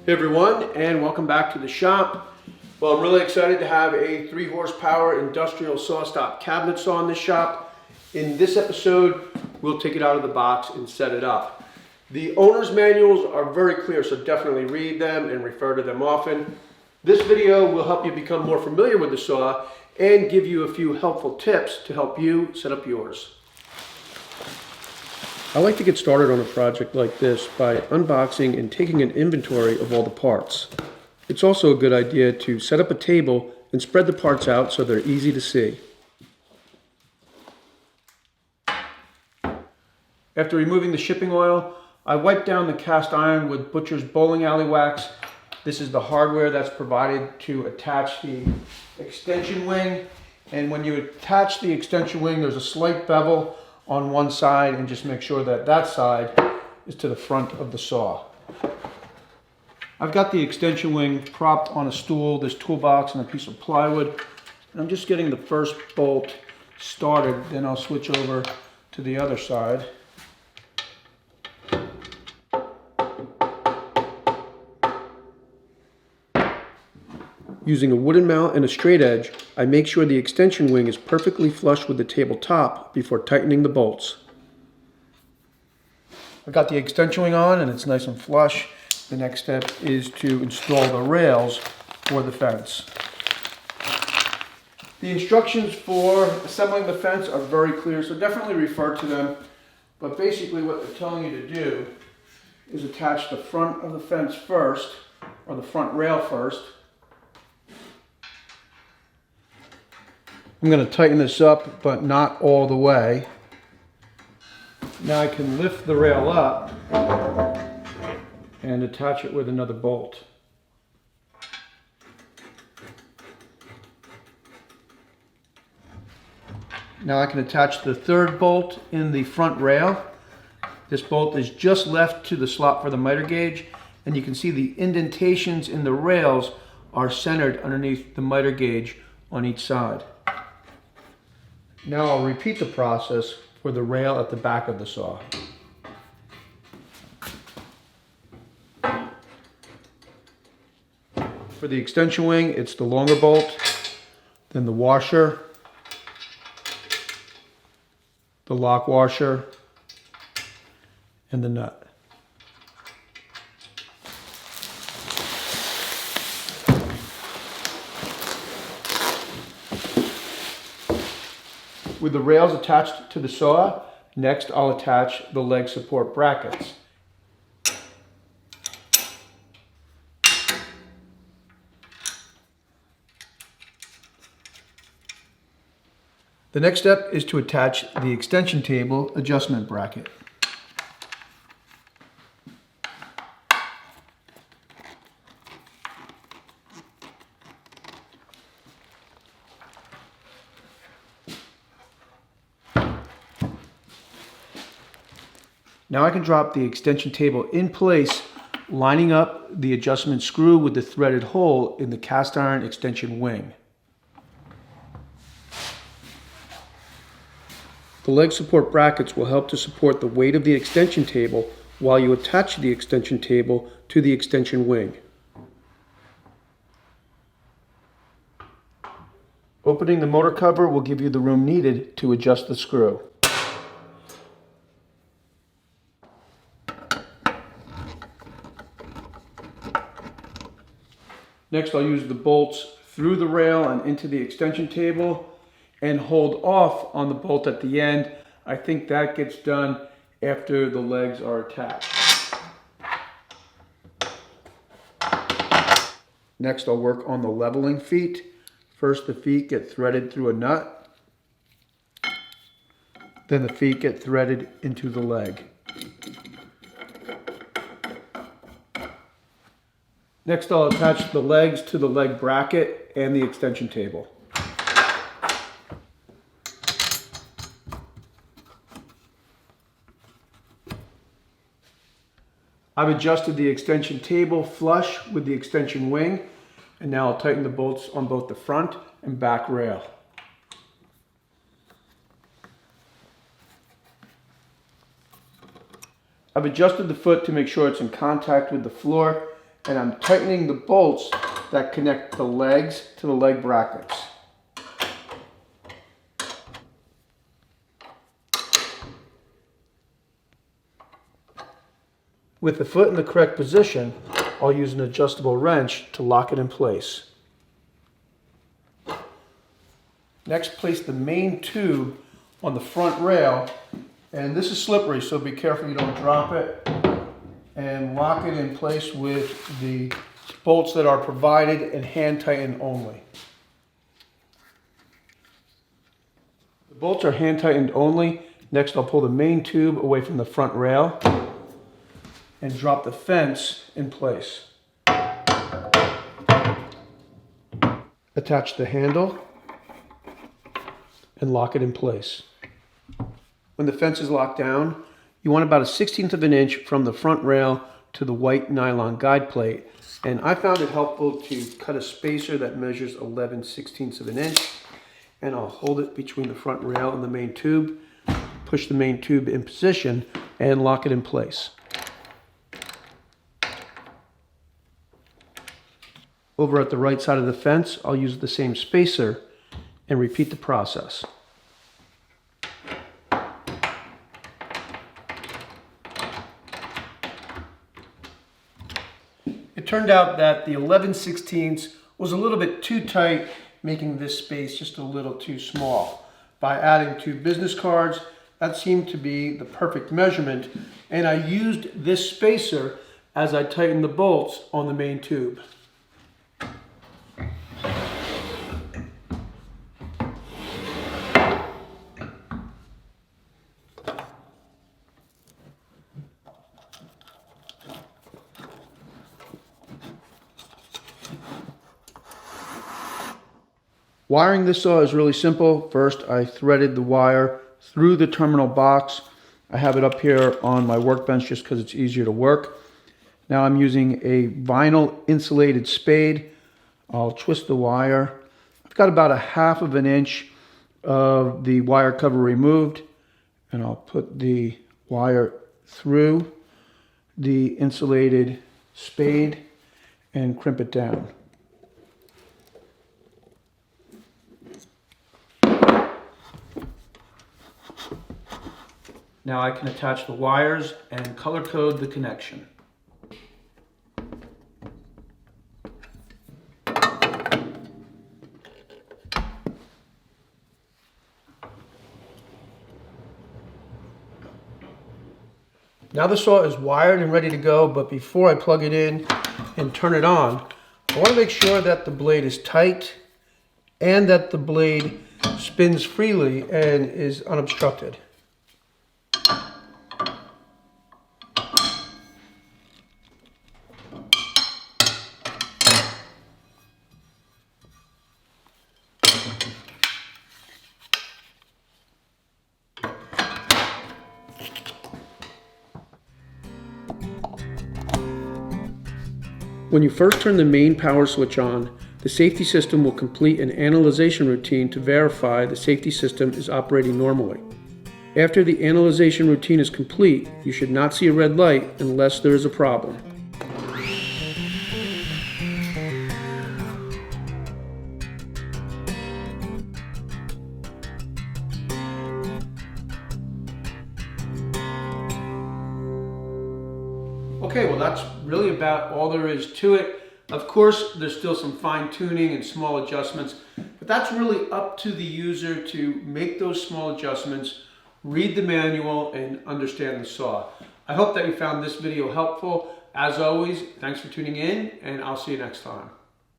Hey everyone, and welcome back to the shop. Well, I'm really excited to have a 3 horsepower industrial SawStop cabinet saw in the shop. In this episode, we'll take it out of the box and set it up. The owner's manuals are very clear, so definitely read them and refer to them often. This video will help you become more familiar with the saw and give you a few helpful tips to help you set up yours. I like to get started on a project like this by unboxing and taking an inventory of all the parts. It's also a good idea to set up a table and spread the parts out so they're easy to see. After removing the shipping oil, I wiped down the cast iron with Butcher's bowling alley wax. This is the hardware that's provided to attach the extension wing. And when you attach the extension wing, there's a slight bevel on one side, and just make sure that that side is to the front of the saw. I've got the extension wing propped on a stool, this toolbox, and a piece of plywood. And I'm just getting the first bolt started, then I'll switch over to the other side. Using a wooden mount and a straight edge, I make sure the extension wing is perfectly flush with the table top before tightening the bolts. I've got the extension wing on and it's nice and flush. The next step is to install the rails for the fence. The instructions for assembling the fence are very clear, so definitely refer to them. But basically what they're telling you to do is attach the front of the fence first, or the front rail first. I'm going to tighten this up, but not all the way. Now I can lift the rail up and attach it with another bolt. Now I can attach the third bolt in the front rail. This bolt is just left to the slot for the miter gauge, and you can see the indentations in the rails are centered underneath the miter gauge on each side. Now I'll repeat the process for the rail at the back of the saw. For the extension wing, it's the longer bolt, then the washer, the lock washer, and the nut. With the rails attached to the saw, next I'll attach the leg support brackets. The next step is to attach the extension table adjustment bracket. Now I can drop the extension table in place, lining up the adjustment screw with the threaded hole in the cast iron extension wing. The leg support brackets will help to support the weight of the extension table while you attach the extension table to the extension wing. Opening the motor cover will give you the room needed to adjust the screw. Next, I'll use the bolts through the rail and into the extension table and hold off on the bolt at the end. I think that gets done after the legs are attached. Next, I'll work on the leveling feet. First, the feet get threaded through a nut. Then the feet get threaded into the leg. Next, I'll attach the legs to the leg bracket and the extension table. I've adjusted the extension table flush with the extension wing, and now I'll tighten the bolts on both the front and back rail. I've adjusted the foot to make sure it's in contact with the floor, and I'm tightening the bolts that connect the legs to the leg brackets. With the foot in the correct position, I'll use an adjustable wrench to lock it in place. Next, place the main tube on the front rail, and this is slippery, so be careful you don't drop it, and lock it in place with the bolts that are provided and hand tightened only. The bolts are hand tightened only. Next, I'll pull the main tube away from the front rail and drop the fence in place. Attach the handle and lock it in place. When the fence is locked down, you want about a 1/16 of an inch from the front rail to the white nylon guide plate. And I found it helpful to cut a spacer that measures 11/16 of an inch. And I'll hold it between the front rail and the main tube, push the main tube in position, and lock it in place. Over at the right side of the fence, I'll use the same spacer and repeat the process. It turned out that the 11/16 was a little bit too tight, making this space just a little too small. By adding 2 business cards, that seemed to be the perfect measurement, and I used this spacer as I tightened the bolts on the main tube. Wiring this saw is really simple. First, I threaded the wire through the terminal box. I have it up here on my workbench just because it's easier to work. Now I'm using a vinyl insulated spade. I'll twist the wire. I've got about 1/2 of an inch of the wire cover removed, and I'll put the wire through the insulated spade and crimp it down. Now I can attach the wires and color code the connection. Now the saw is wired and ready to go, but before I plug it in and turn it on, I want to make sure that the blade is tight and that the blade spins freely and is unobstructed. When you first turn the main power switch on, the safety system will complete an analyzation routine to verify the safety system is operating normally. After the analyzation routine is complete, you should not see a red light unless there is a problem. Okay, well that's really about all there is to it. Of course, there's still some fine tuning and small adjustments, but that's really up to the user to make those small adjustments, read the manual, and understand the saw. I hope that you found this video helpful. As always, thanks for tuning in, and I'll see you next time.